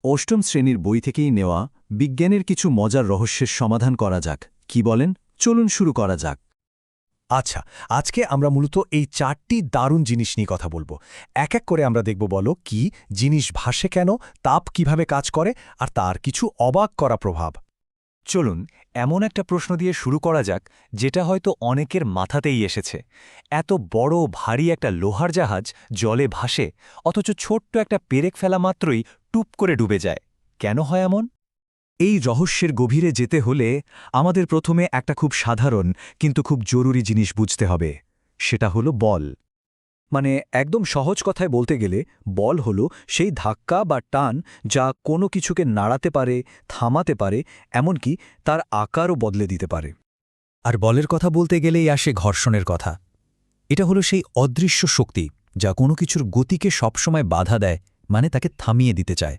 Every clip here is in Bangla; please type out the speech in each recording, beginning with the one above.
অষ্টম শ্রেণীর বই থেকেই নেওয়া বিজ্ঞানের কিছু মজার রহস্যের সমাধান করা যাক কি বলেন চলুন শুরু করা যাক। আচ্ছা, আজকে আমরা মূলত এই 4টি দারুণ জিনিস নিয়ে কথা বলবো। এক এক করে আমরা দেখব বলো কি জিনিস ভাসে কেন, তাপ কিভাবে কাজ করে, আর তার কিছু অবাক করা প্রভাব। চলুন এমন একটা প্রশ্ন দিয়ে শুরু করা যাক যেটা হয়তো অনেকের মাথাতেই এসেছে। এত বড় ভারী একটা লোহার জাহাজ জলে ভাসে, অথচ ছোট্ট একটা পেরেক ফেলা মাত্রই টুপ করে ডুবে যায়। কেন হয় এমন? এই রহস্যের গভীরে যেতে হলে আমাদের প্রথমে একটা খুব সাধারণ কিন্তু খুব জরুরি জিনিস বুঝতে হবে, সেটা হলো বল। মানে একদম সহজ কথায় বলতে গেলে বল হলো সেই ধাক্কা বা টান যা কোনো কিছুকে নাড়াতে পারে, থামাতে পারে, এমনকি তার আকারও বদলে দিতে পারে। আর বলের কথা বলতে গেলেই আসে ঘর্ষণের কথা। এটা হলো সেই অদৃশ্য শক্তি যা কোনো কিছুর গতিকে সবসময় বাধা দেয়, মানে তাকে থামিয়ে দিতে চায়।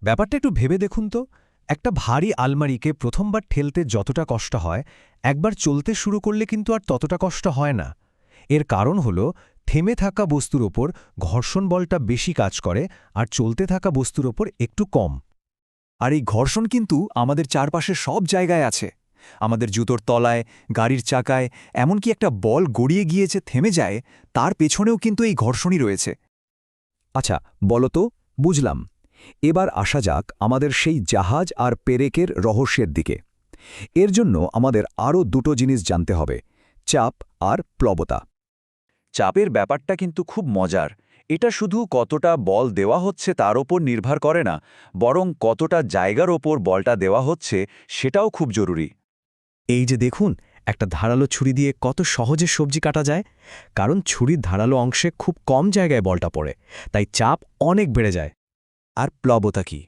ব্যাপারটা একটু ভেবে দেখুন তো, একটা ভারী আলমারিকে প্রথমবার ঠেলতে যতটা কষ্ট হয়, একবার চলতে শুরু করলে কিন্তু আর ততটা কষ্ট হয় না। এর কারণ হলো থেমে থাকা বস্তুর ওপর ঘর্ষণ বলটা বেশি কাজ করে আর চলতে থাকা বস্তুর ওপর একটু কম। আর এই ঘর্ষণ কিন্তু আমাদের চারপাশে সব জায়গায় আছে, আমাদের জুতোর তলায়, গাড়ির চাকায়, এমনকি একটা বল গড়িয়ে গিয়েছে থেমে যায়, তার পেছনেও কিন্তু এই ঘর্ষণই রয়েছে। আচ্ছা বলো তো, বুঝলাম। এবার আসা যাক আমাদের সেই জাহাজ আর পেরেকের রহস্যের দিকে। এর জন্য আমাদের আরও দুটো জিনিস জানতে হবে, চাপ আর প্লবতা। চাপের ব্যাপারটা কিন্তু খুব মজার। এটা শুধু কতটা বল দেওয়া হচ্ছে তার ওপর নির্ভর করে না, বরং কতটা জায়গার ওপর বলটা দেওয়া হচ্ছে সেটাও খুব জরুরি। এই যে দেখুন, একটা ধারালো ছুরি দিয়ে কত সহজে সবজি কাটা যায়, কারণ ছুরির ধারালো অংশে খুব কম জায়গায় বলটা পড়ে, তাই চাপ অনেক বেড়ে যায়। আর প্লবতা কি?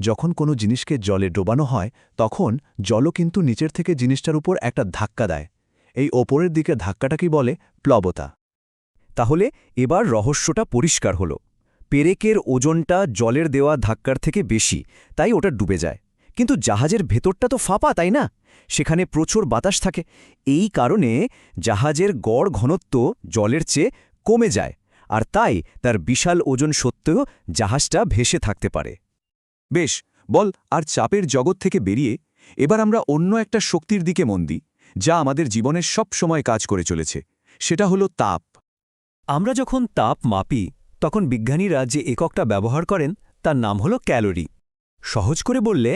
যখন কোনো জিনিসকে জলে ডোবানো হয় তখন জলও কিন্তু নিচের থেকে জিনিসটার উপর একটা ধাক্কা দেয়। এই ওপরের দিকে ধাক্কাটাকেই বলে প্লবতা। তাহলে এবার রহস্যটা পরিষ্কার হলো। পেরেকের ওজনটা জলের দেওয়া ধাক্কার থেকে বেশি, তাই ওটা ডুবে যায়। কিন্তু জাহাজের ভেতরটা তো ফাঁপা, তাই না? সেখানে প্রচুর বাতাস থাকে। এই কারণে জাহাজের গড় ঘনত্ব জলের চেয়ে কমে যায়, আর তাই তার বিশাল ওজন সত্ত্বেও জাহাজটা ভেসে থাকতে পারে। বেশ, বল আর চাপের জগৎ থেকে বেরিয়ে এবার আমরা অন্য একটা শক্তির দিকে মন দিই, যা আমাদের জীবনের সব সময় কাজ করে চলেছে। সেটা হলো তাপ। আমরা যখন তাপ মাপি তখন বিজ্ঞানীরা যে এককটা ব্যবহার করেন তার নাম হলো ক্যালোরি। সহজ করে বললে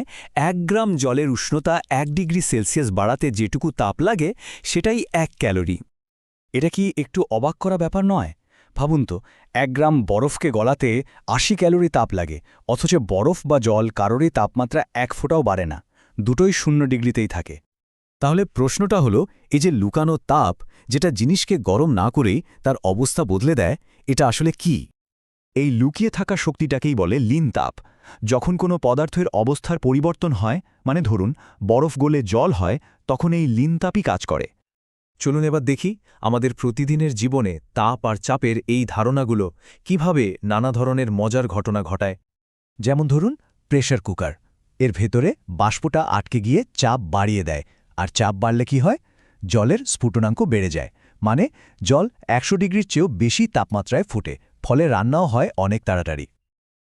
1 গ্রাম জলের উষ্ণতা 1 ডিগ্রি সেলসিয়াস বাড়াতে যেটুকু তাপ লাগে সেটাই 1 ক্যালোরি। এটা কি একটু অবাক করা ব্যাপার নয়? ভাবুন তো, 1 গ্রাম বরফকে গলাতে 80 ক্যালোরি তাপ লাগে, অথচ বরফ বা জল কারোরই তাপমাত্রা 1 ফোঁটাও বাড়ে না, দুটোই 0 ডিগ্রিতেই থাকে। তাহলে প্রশ্নটা হলো, এই যে লুকানো তাপ যেটা জিনিসকে গরম না করেই তার অবস্থা বদলে দেয়, এটা আসলে কি? এই লুকিয়ে থাকা শক্তিটাকেই বলে লীন তাপ। যখন কোনো পদার্থের অবস্থার পরিবর্তন হয়, মানে ধরুন বরফ গলে জল হয়, তখন এই লীন তাপই কাজ করে। চলুন এবার দেখি আমাদের প্রতিদিনের জীবনে তাপ আর চাপের এই ধারণাগুলো কিভাবে নানা ধরনের মজার ঘটনা ঘটায়। যেমন ধরুন প্রেসার কুকার, এর ভেতরে বাষ্পটা আটকে গিয়ে চাপ বাড়িয়ে দেয়, আর চাপ বাড়লে কি হয়? জলের স্ফুটনাঙ্ক বেড়ে যায়, মানে জল 100 ডিগ্রির চেয়েও বেশি তাপমাত্রায় ফুটে, ফলে রান্নাও হয় অনেক তাড়াতাড়ি।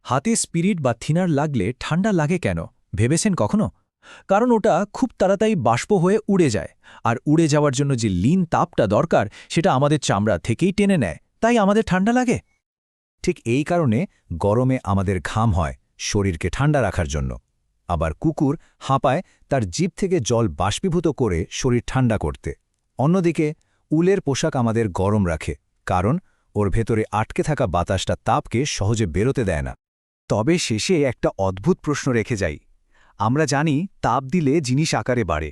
হাতে স্পিরিট বা থিনার লাগলে ঠান্ডা লাগে কেন ভেবেছেন কখনো? কারণ ওটা খুব তাড়াতাড়ি বাষ্প হয়ে উড়ে যায়, আর উড়ে যাওয়ার জন্য যে লীন তাপটা দরকার সেটা আমাদের চামড়া থেকেই টেনে নেয়, তাই আমাদের ঠান্ডা লাগে। ঠিক এই কারণে গরমে আমাদের ঘাম হয়, শরীরকে ঠান্ডা রাখার জন্য। আবার কুকুর হাঁপায় তার জিভ থেকে জল বাষ্পীভূত করে শরীর ঠান্ডা করতে। অন্যদিকে উলের পোশাক আমাদের গরম রাখে, কারণ ওর ভেতরে আটকে থাকা বাতাসটা তাপকে সহজে বেরোতে দেয় না। তবে শেষে একটা অদ্ভুত প্রশ্ন রেখে যাই। আমরা জানি তাপ দিলে জিনিস আকারে বাড়ে,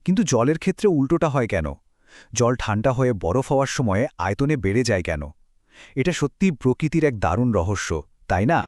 কিন্তু জলের ক্ষেত্রে উল্টোটা হয় কেন? জল ঠান্ডা হয়ে বরফ হওয়ার সময়ে আয়তনে বেড়ে যায় কেন? এটা সত্যি প্রকৃতির এক দারুণ রহস্য, তাই না?